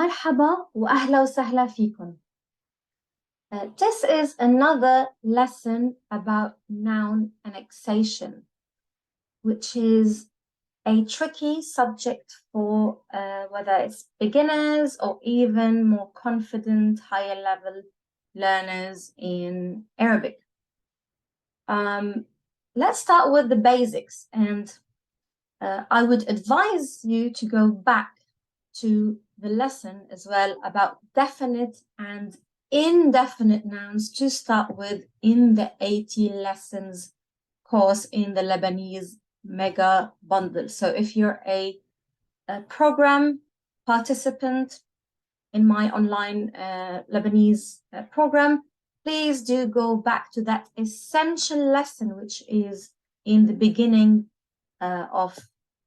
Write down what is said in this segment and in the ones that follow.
مرحبا وأهلا وسهلا فيكم. This is another lesson about noun annexation, which is a tricky subject for whether it's beginners or even more confident, higher level learners in Arabic. Let's start with the basics, and I would advise you to go back to the lesson as well about definite and indefinite nouns to start with in the 80 lessons course in the Lebanese mega bundle. So if you're a program participant in my online Lebanese program, please do go back to that essential lesson, which is in the beginning of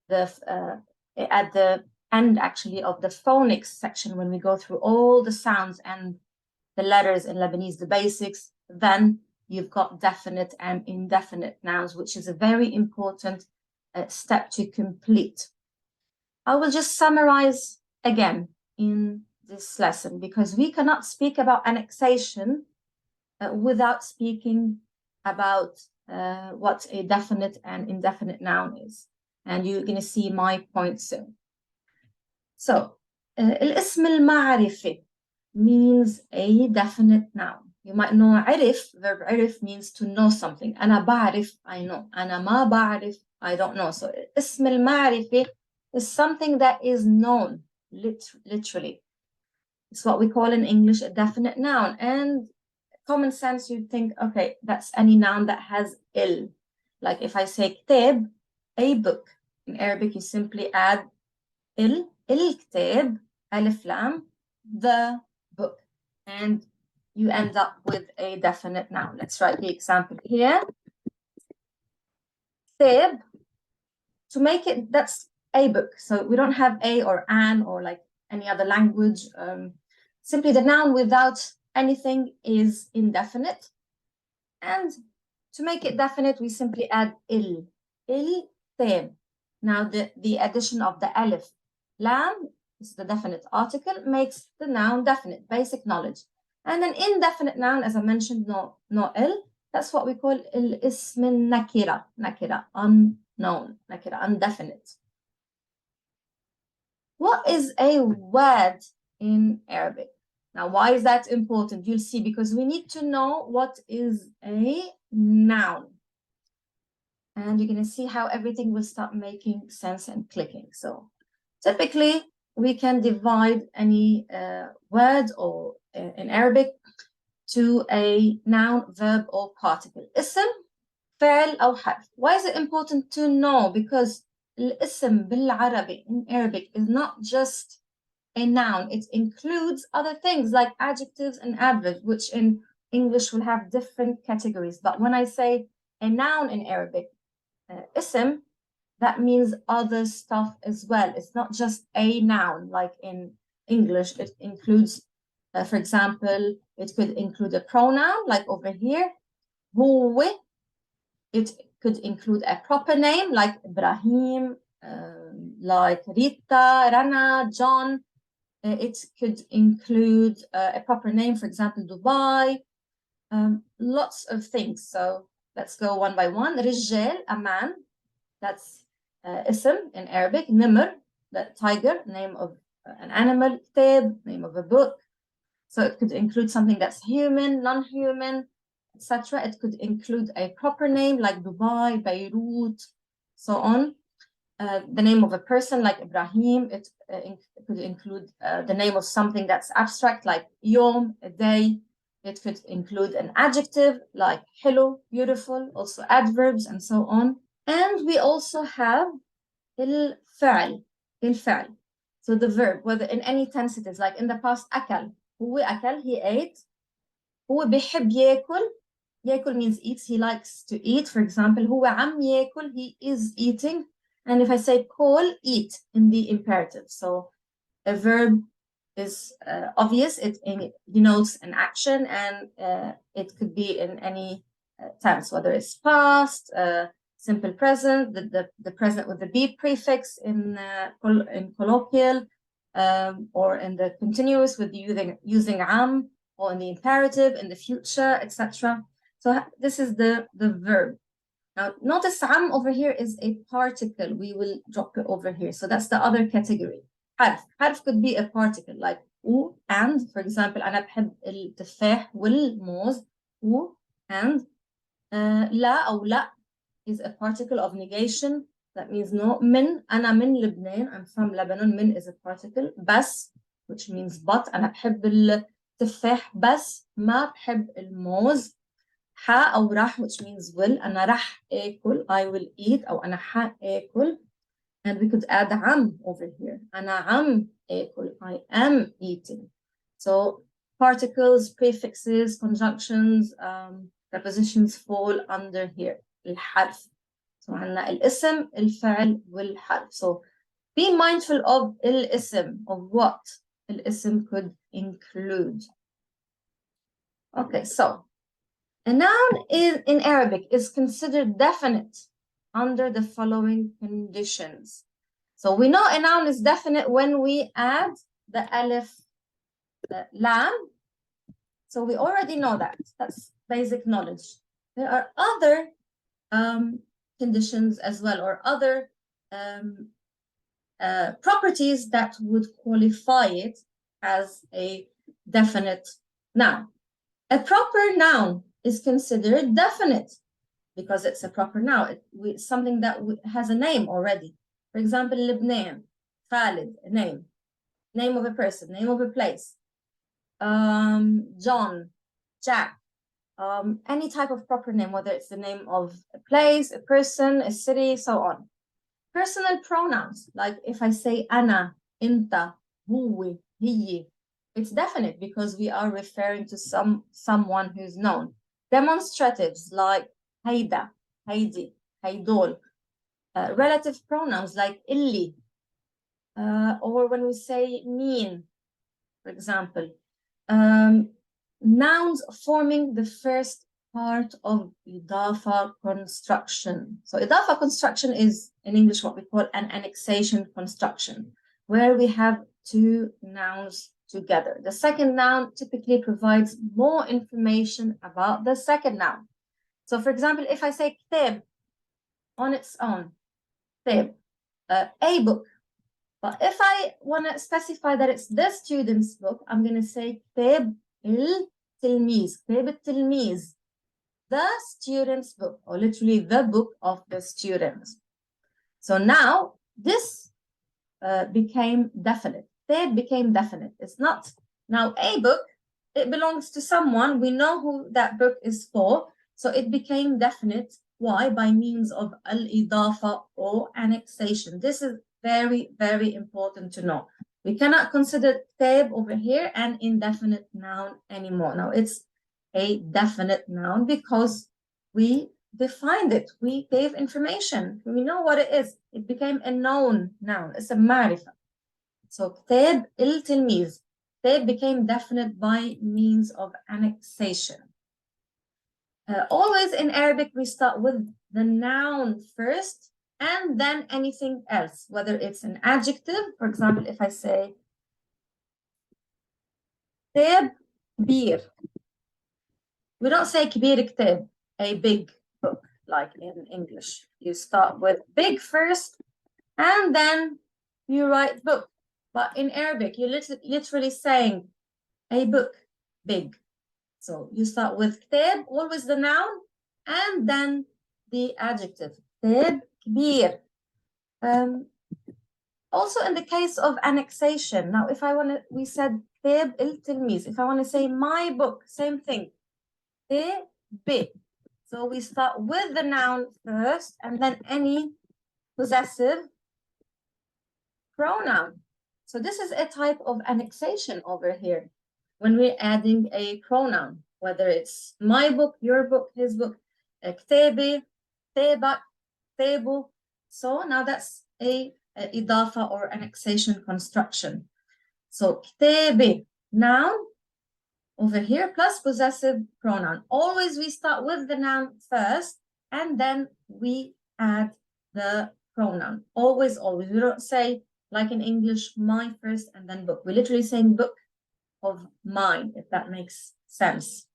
the at the end actually of the phonics section, when we go through all the sounds and the letters in Lebanese, the basics. Then you've got definite and indefinite nouns, which is a very important step to complete. I will just summarize again in this lesson, because we cannot speak about annexation without speaking about what a definite and indefinite noun is. And you're going to see my point soon. So, الاسم المعرفي means a definite noun. You might know عرف, verb عرف means to know something. أنا بعرف, I know. أنا ما بعرف, I don't know. So, اسم المعرفي is something that is known, literally. It's what we call in English a definite noun. And common sense, you'd think, okay, that's any noun that has il. Like if I say كتاب, a book. In Arabic, you simply add il, الكتاب, alif lam, the book. And you end up with a definite noun. Let's write the example here. كتاب, to make it, that's a book. So we don't have a or an or like any other language. Simply the noun without anything is indefinite. And to make it definite, we simply add il. الكتاب. Now the addition of the alif lam, is the definite article, makes the noun definite, basic knowledge. And an indefinite noun, as I mentioned, no il, that's what we call الاسم النكرة, nakira, unknown, nakira, indefinite. What is a word in Arabic? Now, why is that important? You'll see, because we need to know what is a noun. And you're going to see how everything will start making sense and clicking. So typically, we can divide any word or in Arabic to a noun, verb, or particle. اسم, فعل, أو حرف. Why is it important to know? Because الاسم بالعربي in Arabic is not just a noun. It includes other things like adjectives and adverbs, which in English will have different categories. But when I say a noun in Arabic, اسم, that means other stuff as well. It's not just a noun like in English. It includes, for example, it could include a pronoun like over here, هو. It could include a proper name like Ibrahim, like Rita, Rana, John. It could include a proper name, for example, Dubai. Lots of things. So let's go one by one. رجال, a man. That's ism in Arabic. Nimr, the tiger, name of an animal. Ktab, name of a book. So it could include something that's human, non-human, etc. It could include a proper name like Dubai, Beirut, so on. The name of a person like Ibrahim. It could include the name of something that's abstract like Yom, a day. It could include an adjective like hello, beautiful, also adverbs and so on. And we also have الفعل. So the verb, whether in any tense it is, like in the past, أكل. هو أكل, he ate. هو بيحب ياكل. ياكل means eats, he likes to eat. For example, هو عم ياكل, he is eating. And if I say call, eat in the imperative. So a verb is obvious. It denotes an action, and it could be in any tense, whether it's past, simple present, the present with the be prefix in colloquial, or in the continuous with using عام, or in the imperative, in the future, etc. So this is the verb. Now, notice عام over here is a particle. We will drop it over here. So that's the other category. حرف could be a particle, like and, for example, أنا بحب التفاح والموز. And لا أو لا is a particle of negation. That means no. من أنا من لبنان, I'm from Lebanon. من is a particle. بس, which means but. أنا بحب التفاح بس ما بحب الموز. ح أو راح, which means will. أنا راح آكل, I will eat. أو أنا ح آكل. And we could add عم over here. أنا عم آكل, I am eating. So particles, prefixes, conjunctions, prepositions fall under here. الحرف. So عندنا الاسم, الفعل, والحرف. So be mindful of الاسم, of what الاسم could include. Okay, so a noun in Arabic is considered definite under the following conditions. So we know a noun is definite when we add the alif, the lam. So we already know that. That's basic knowledge. There are other conditions as well, or other properties that would qualify it as a definite noun. A proper noun is considered definite because it's a proper noun. It's something that has a name already. For example, Lebanon, Khalid, a name of a person, name of a place. John, Jack, any type of proper name, whether it's the name of a place, a person, a city, so on. Personal pronouns, like if I say أنا, أنت, هو, هي, it's definite because we are referring to someone who's known. Demonstratives like هيدا, هيدي, هيدول. Relative pronouns like illi, or when we say mean, for example. Nouns forming the first part of إضافة construction. So إضافة construction is in English what we call an annexation construction, where we have two nouns together. The second noun typically provides more information about the second noun. So for example, if I say كتاب on its own, كتاب, a book. But if I want to specify that it's the student's book, I'm going to say كتاب التلميذ, كتاب التلميذ, the student's book, or literally the book of the student. So now this became definite. كتاب became definite. It's not now a book. It belongs to someone. We know who that book is for. So it became definite. Why? By means of al-idafa or annexation. This is very, very important to know. We cannot consider كتاب over here an indefinite noun anymore. Now it's a definite noun because we defined it. We gave information. We know what it is. It became a known noun. It's a معرفة. So كتاب التلميذ. كتاب became definite by means of annexation. Always in Arabic, we start with the noun first and then anything else, whether it's an adjective. For example, if I say كتاب كبير, we don't say كبير كتاب, a big book, like in English. You start with big first and then you write book. But in Arabic, you're literally saying a book, big. So you start with كتاب, always the noun, and then the adjective. كتاب كبير. Also in the case of annexation. Now, if I want to, we said كتاب التلميذ. If I want to say my book, same thing. كتاب. So we start with the noun first, and then any possessive pronoun. So this is a type of annexation over here when we're adding a pronoun, whether it's my book, your book, his book, كتابي, كتابك, كتابه. So now that's a إضافة or annexation construction. So كتابي, noun over here plus possessive pronoun. Always we start with the noun first and then we add the pronoun. Always, always. We don't say like in English, my first and then book. We're literally saying book of mine, if that makes sense.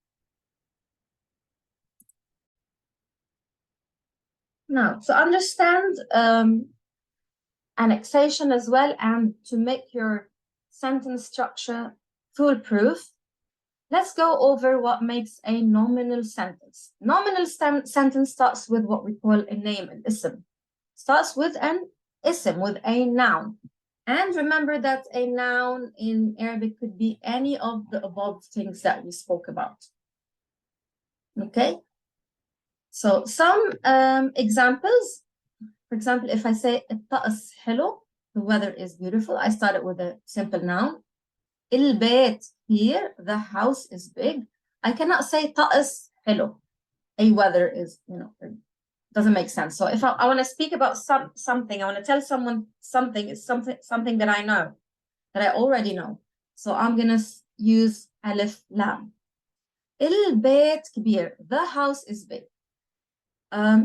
Now, to understand annexation as well, and to make your sentence structure foolproof, let's go over what makes a nominal sentence. Nominal sentence starts with what we call a name, an ism. Starts with an ism, with a noun. And remember that a noun in Arabic could be any of the above things that we spoke about. Okay? So some examples. For example, if I say الطقس حلو, the weather is beautiful, I start it with a simple noun. البيت, here, the house is big. I cannot say طقس حلو. A weather is, it doesn't make sense. So if I want to speak about something, I want to tell someone something, it's something that I know, that I already know. So I'm going to use ألف لام. البيت كبير, the house is big.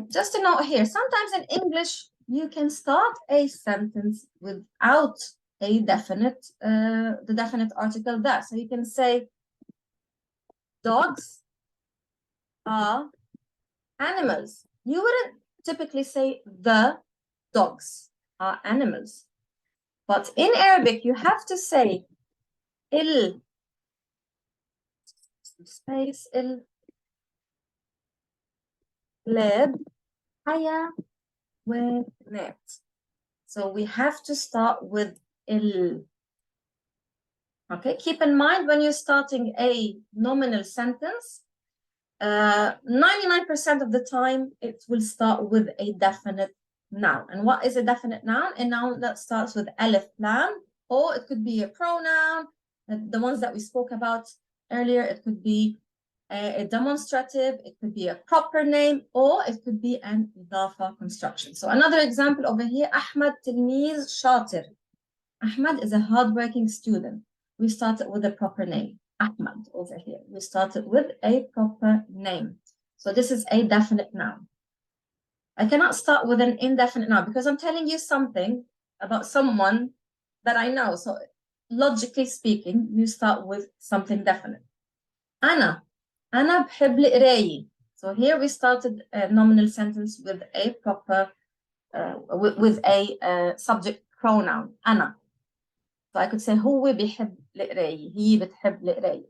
Just a note here, sometimes in English, you can start a sentence without a definite, the definite article that. So you can say, dogs are animals. You wouldn't typically say the dogs are animals. But in Arabic, you have to say space, lab, haya, net. So we have to start with il. Okay, keep in mind when you're starting a nominal sentence, 99% of the time it will start with a definite noun. And what is a definite noun? A noun that starts with alif lam, or it could be a pronoun. The ones that we spoke about earlier, it could be a demonstrative, it could be a proper name, or it could be an idafa construction. So another example over here, Ahmad tilmiz shatir. Ahmad is a hardworking student. We started with a proper name. Ahmad over here. We started with a proper name. So this is a definite noun. I cannot start with an indefinite noun because I'm telling you something about someone that I know. So logically speaking, you start with something definite. أنا بحب القراية. So here we started a nominal sentence with a proper, with a subject pronoun. أنا. So I could say هو بيحب القراية, he بتحب القراية,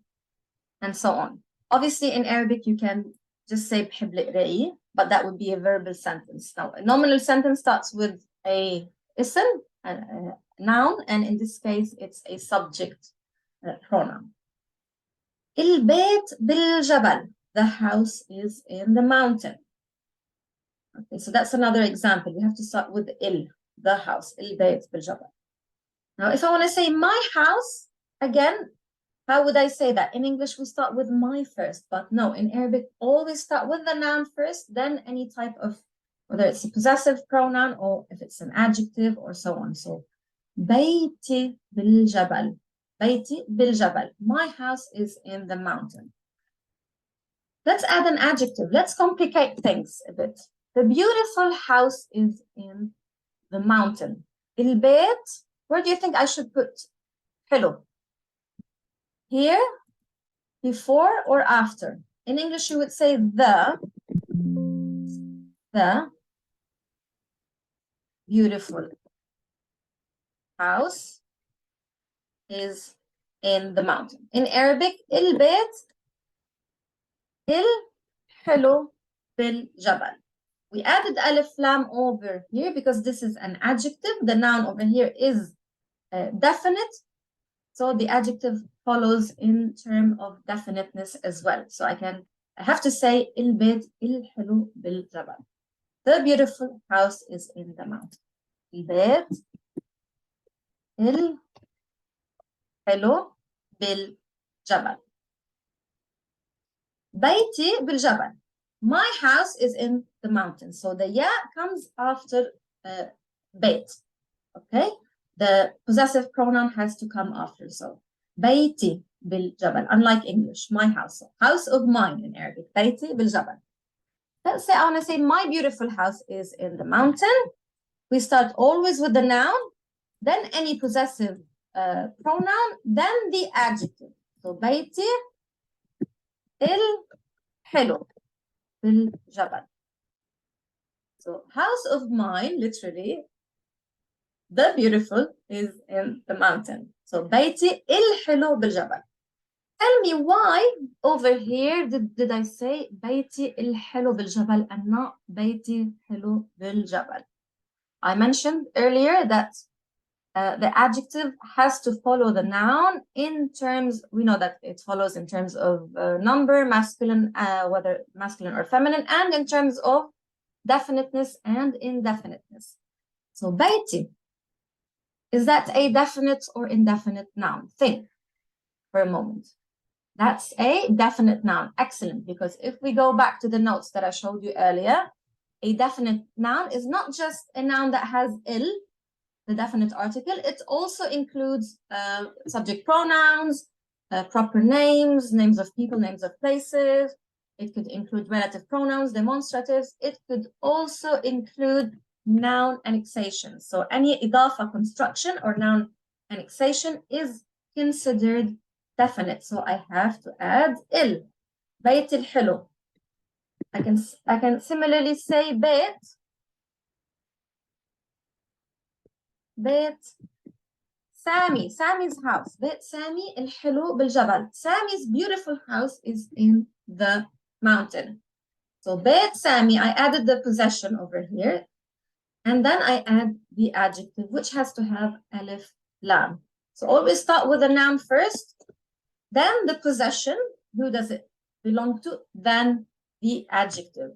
and so on. Obviously, in Arabic, you can just say بحب القراية, but that would be a verbal sentence. Now, a nominal sentence starts with a ism, a noun, and in this case, it's a subject pronoun. البيت بالجبل. The house is in the mountain. Okay, so that's another example. We have to start with the house. البيت بالجبل. Now, if I want to say my house, again, how would I say that? In English, we start with my first, but no, in Arabic, always start with the noun first, then any type of, whether it's a possessive pronoun or if it's an adjective or so on. So, بيتي بالجبل. بيتي بالجبل. My house is in the mountain. Let's add an adjective. Let's complicate things a bit. The beautiful house is in the mountain. البيت, where do you think I should put حلو? Here, before, or after? In English, you would say the beautiful house is in the mountain. In Arabic, البيت الحلو بالجبل. We added alif lam over here because this is an adjective. The noun over here is definite. So the adjective follows in term of definiteness as well. So I have to say البيت الحلو بالجبل. The beautiful house is in the mountain. البيت الحلو بالجبل. بيتي بالجبل. My house is in the mountain. So the ya comes after bait. Okay? The possessive pronoun has to come after. So بيتي بالجبل. Unlike English, my house. House of mine in Arabic. بيتي بالجبل. Let's say I want to say my beautiful house is in the mountain. We start always with the noun. then any possessive pronoun, then the adjective. So بيتي الحلو بالجبل. So house of mine, literally, the beautiful is in the mountain. So بيتي الحلو بالجبل. Tell me why over here did I say بيتي الحلو بالجبل and not بيتي حلو بالجبل? I mentioned earlier that the adjective has to follow the noun in terms, we know that it follows in terms of number, masculine, whether masculine or feminine, and in terms of definiteness and indefiniteness. So بيتي, is that a definite or indefinite noun? Think for a moment. That's a definite noun. Excellent, because if we go back to the notes that I showed you earlier, a definite noun is not just a noun that has il, the definite article. It also includes subject pronouns, proper names, names of people, names of places. It could include relative pronouns, demonstratives. It could also include noun annexation. So any إضافة construction or noun annexation is considered definite. So I have to add il. بيت الحلو. I can similarly say بيت Sami, Sami's house. بيت سامي الحلو بالجبل. Sami's beautiful house is in the mountain. So بيت Sami, I added the possession over here. And then I add the adjective, which has to have alif lam. So always start with the noun first, then the possession, who does it belong to, then the adjective.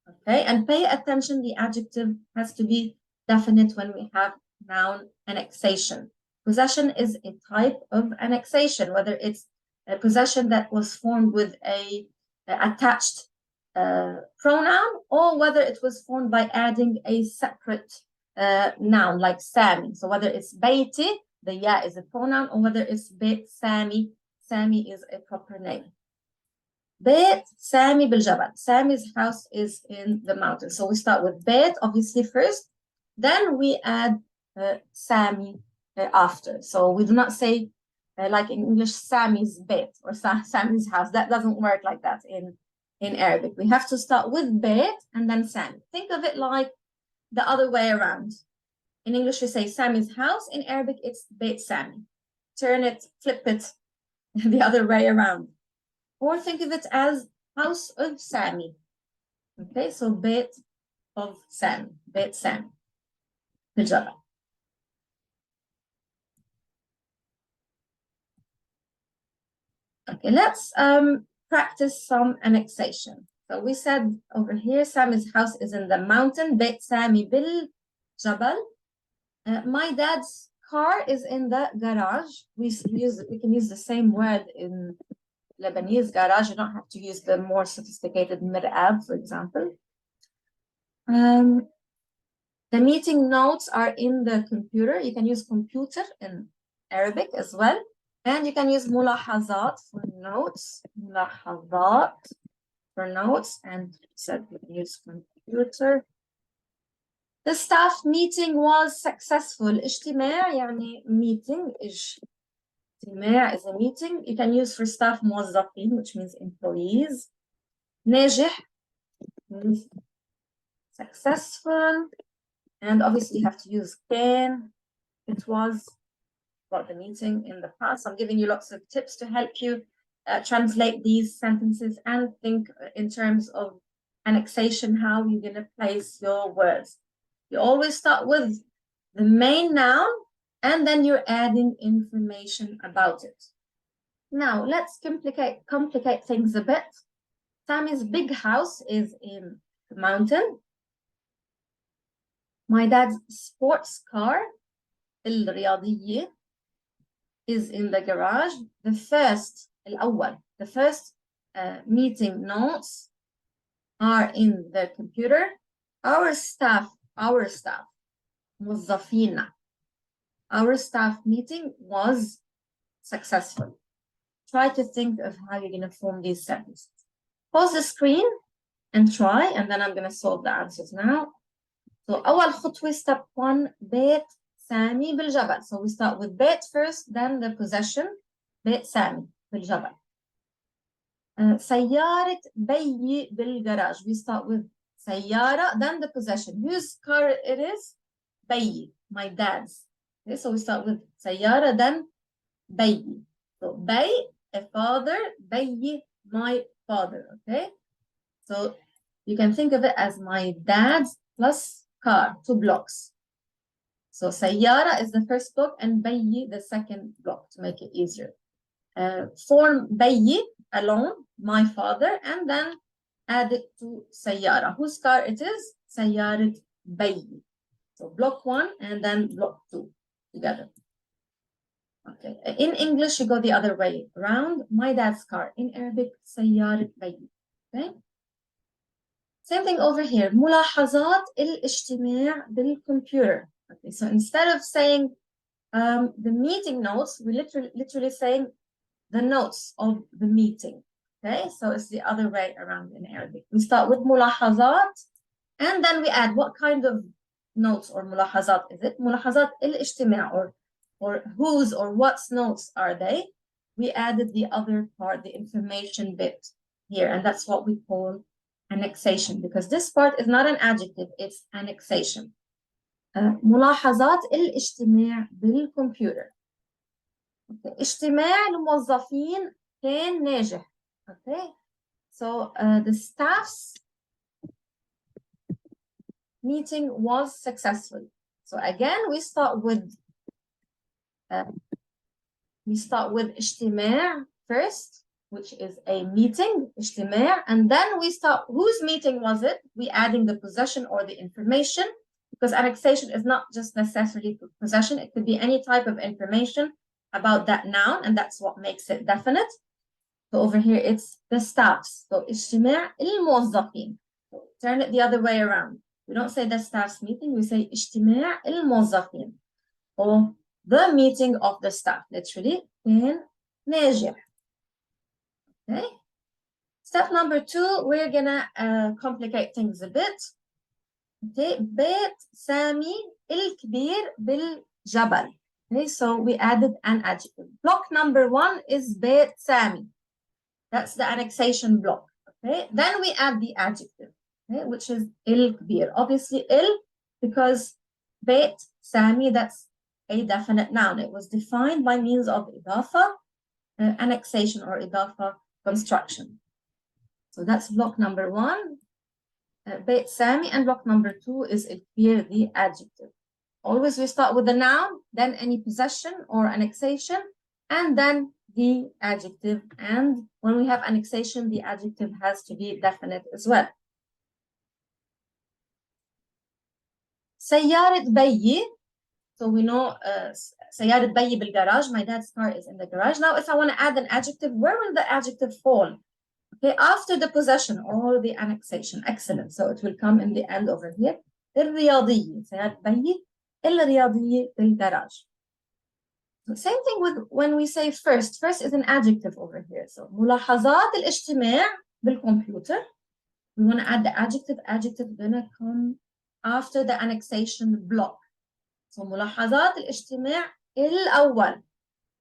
Okay, and pay attention, the adjective has to be definite when we have noun annexation. Possession is a type of annexation, whether it's a possession that was formed with a attached pronoun, or whether it was formed by adding a separate noun like Sami. So whether it's beiti, the ya is a pronoun, or whether it's beit Sami, Sami is a proper name. Beit Sami biljabal. Sami's house is in the mountain. So we start with beit, obviously, first. Then we add Sami after. So we do not say, like in English, Sami's beit or Sami's house. That doesn't work like that in Arabic. We have to start with beit and then Sami. Think of it like the other way around. In English, we say Sami's house. In Arabic, it's beit Sami. Turn it, flip it the other way around. Or think of it as house of Sami. Okay, so beit of Sami, beit Sami. بالجبل. Okay, let's practice some annexation. So we said over here, Sami's house is in the mountain. Beit Sami bil Jabal. My dad's car is in the garage. We can use the same word in Lebanese garage. You don't have to use the more sophisticated mir'ab, for example. The meeting notes are in the computer. You can use computer in Arabic as well. And you can use mulahazat for notes. Mulahazat for notes. And said you can use computer. The staff meeting was successful. اجتماع يعني meeting. اجتماع is a meeting. You can use for staff موظفين, which means employees. ناجح means successful. And obviously you have to use كان. It was about the meeting in the past. I'm giving you lots of tips to help you translate these sentences and think in terms of annexation, how you're going to place your words. You always start with the main noun and then you're adding information about it. Now let's complicate things a bit. Sami's big house is in the mountain. My dad's sports car, الرياضية, is in the garage. The first meeting notes are in the computer. Our staff, موظفينا. Our staff meeting was successful. Try to think of how you're going to form these sentences. Pause the screen and try, and then I'm going to solve the answers now. So أول خطوة, step 1, بيت سامي بالجبل. So we start with بيت first, then the possession. بيت سامي بالجبل. سيارة بيي بالجراج. We start with سيارة, then the possession. Whose car it is? بيي, my dad's. Okay, so we start with سيارة, then بيي. So بي, a father, بيي, my father. Okay, so you can think of it as my dad's plus car, 2 blocks. So سيارة is the first block and بيي the second block to make it easier. Form بيي alone, my father, and then add it to سيارة. Whose car it is? سيارة بيي. So block 1 and then block 2 together. Okay. In English, you go the other way around. My dad's car. In Arabic, سيارة بيي. Okay. Same thing over here. ملاحظات الاجتماع بالcomputer. Okay. So instead of saying the meeting notes, we literally saying the notes of the meeting. Okay, so it's the other way around in Arabic. We start with ملاحظات and then we add what kind of notes or ملاحظات is it? ملاحظات الاجتماع or whose or what's notes are they? We added the other part, the information bit here, and that's what we call annexation, because this part is not an adjective, it's annexation. ملاحظات الاجتماع بالكمبيوتر. Okay. اجتماع الموظفين كان ناجح. Okay, so the staff's meeting was successful. So again, we start with اجتماع first, which is a meeting, اجتماع, and then we start whose meeting was it? We adding the possession or the information, because annexation is not just necessarily possession, it could be any type of information about that noun, and that's what makes it definite. So over here, it's the staffs. So اجتماع الموظفين. So turn it the other way around. We don't say the staff's meeting, we say اجتماع الموظفين, or the meeting of the staff, literally, كان ناجح. Okay. Step number 2, we're gonna complicate things a bit. Okay, بيت سامي الكبير بالجبل. Okay, so we added an adjective. Block number 1 is بيت سامي. That's the annexation block. Okay, then we add the adjective, okay, which is الكبير. Obviously, because بيت سامي, that's a definite noun. It was defined by means of إضافة, annexation or إضافة construction. So that's block number 1. بيت سامي, and block number 2 is الكبير, the adjective. Always we start with the noun, then any possession or annexation, and then the adjective. And when we have annexation, the adjective has to be definite as well. سيارة بيي. So we know سيارة بيي بالجراج. My dad's car is in the garage. Now, if I want to add an adjective, where will the adjective fall? Okay, after the possession or the annexation. Excellent. So it will come in the end over here. الرياضية. سيارة بيي الرياضية بالجراج. Same thing with when we say first. First is an adjective over here. So ملاحظات الاجتماع بالكمبيوتر. We want to add the adjective. Adjective gonna come after the annexation block. So ملاحظات الاجتماع الأول.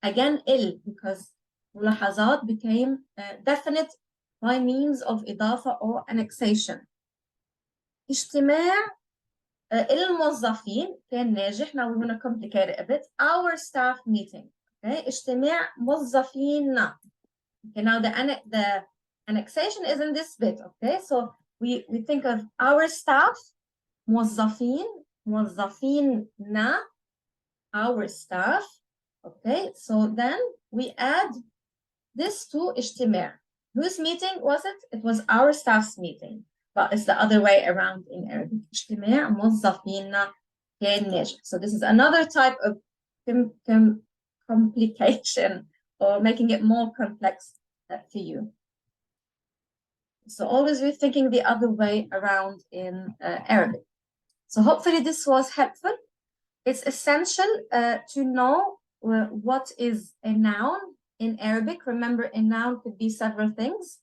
Again, because ملاحظات became definite by means of إضافة or annexation. اجتماع الموظفين كان ناجح. Now we want to complicate it a bit. Our staff meeting. Okay, اجتماع موظفينا. Okay, now the annexation is in this bit. Okay, so we think of our staff, موظفين, موظفينا, our staff. Okay, so then we add this to اجتماع. Whose meeting was it? It was our staff's meeting. But it's the other way around in Arabic. اجتماع موظفينا كان ناجح. So this is another type of complication, or making it more complex for you. So always we're thinking the other way around in Arabic. So hopefully this was helpful. It's essential to know what is a noun in Arabic. Remember, a noun could be several things.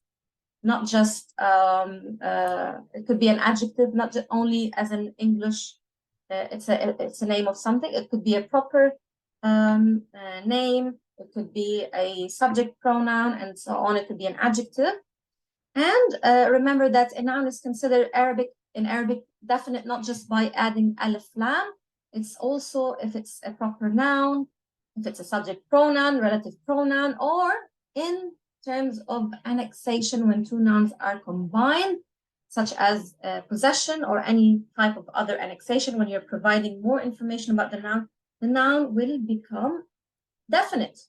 Not just, it could be an adjective, not just only as in English, it's a name of something. It could be a proper name. It could be a subject pronoun and so on. It could be an adjective. And remember that a noun is considered in Arabic definite not just by adding alif lam. It's also if it's a proper noun, if it's a subject pronoun, relative pronoun, or in terms of annexation when two nouns are combined, such as possession or any type of other annexation. When you're providing more information about the noun will become definite.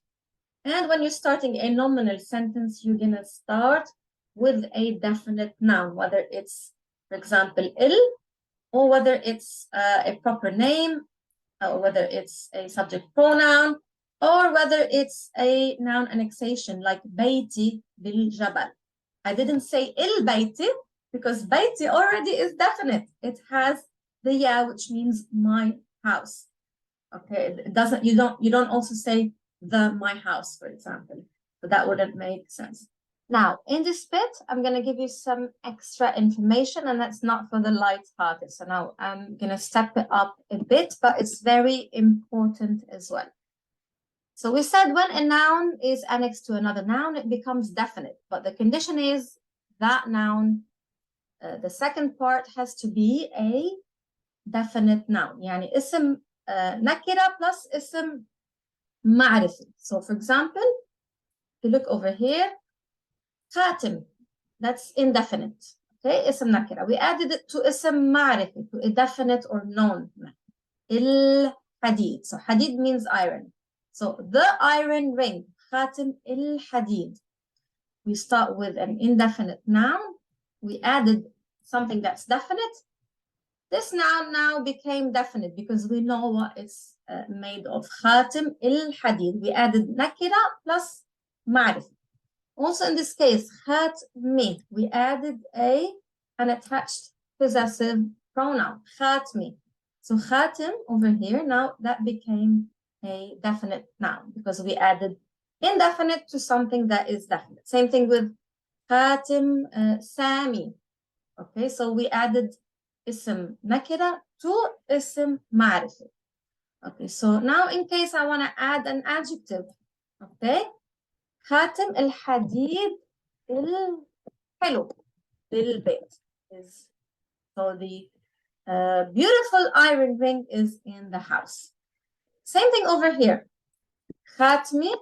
And when you're starting a nominal sentence, you're going to start with a definite noun, whether it's, for example, il, or whether it's a proper name, or whether it's a subject pronoun, or whether it's a noun annexation like bayti bil jabal. I didn't say il bayti because bayti already is definite. It has the ya, which means my house. Okay, it doesn't. You don't also say the my house, for example, but that wouldn't make sense. Now, in this bit, I'm going to give you some extra information, and that's not for the light-hearted. So now I'm going to step it up a bit, but it's very important as well. So we said when a noun is annexed to another noun, it becomes definite. But the condition is that noun, the second part has to be a definite noun. يعني اسم nakira plus اسم معرفي. So for example, if you look over here, khatim, that's indefinite. Okay, اسم nakira. We added it to اسم معرفي, to a definite or known. الحديد. So hadid means iron. So the iron ring, khatim الحديد. We start with an indefinite noun. We added something that's definite. This noun now became definite because we know what it's made of. Khatim الحديد. We added nakira plus معرفة. Also in this case, khatmi, we added an attached possessive pronoun, khatmi. So khatim over here, now that became a definite noun because we added indefinite to something that is definite. Same thing with khatim sami. Okay, so we added ism nakira to ism ma'rifa. Okay, so now in case I want to add an adjective, okay, خاتم الحديد الحلو بالبيت is so the beautiful iron ring is in the house. Same thing over here. خاتمي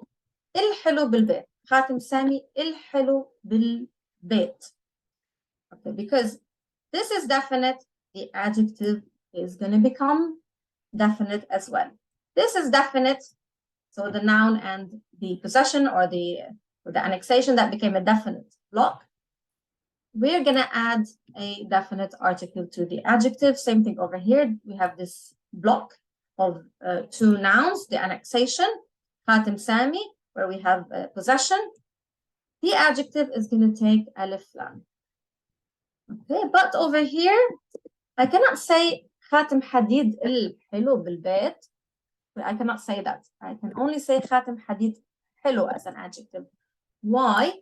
الحلو بالبيت. خاتم سامي الحلو بالبيت. Okay, because this is definite, the adjective is going to become definite as well. This is definite. So the noun and the possession or the annexation that became a definite block. We're going to add a definite article to the adjective. Same thing over here. We have this block of two nouns, the annexation, khatim sami, where we have possession. The adjective is going to take alif lam. Okay, but over here, I cannot say khatim hadid al-hilu bil-bayt. I cannot say that. I can only say khatim hadid hello as an adjective. Why?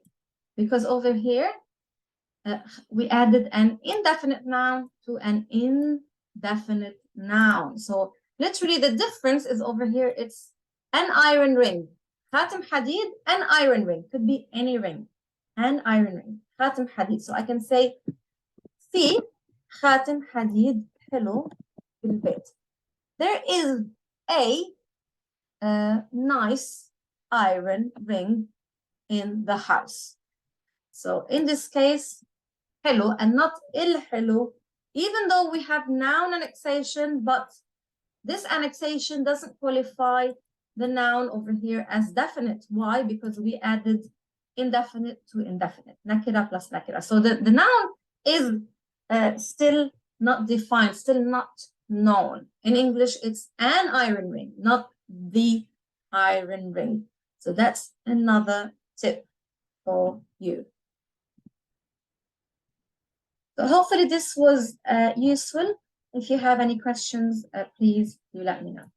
Because over here, we added an indefinite noun to an indefinite noun. So literally the difference is over here, it's an iron ring. Khatim hadid, an iron ring. Could be any ring. An iron ring. Khatim hadid. So I can say, see, khatim hadid hello bil-bayt. There is a nice iron ring in the house. So in this case, hello and not il hello, even though we have noun annexation, but this annexation doesn't qualify the noun over here as definite. Why? Because we added indefinite to indefinite, nakira plus nakira. So the noun is still not defined, still not known. In English, it's an iron ring, not the iron ring. So that's another tip for you. So hopefully this was useful. If you have any questions, please do let me know.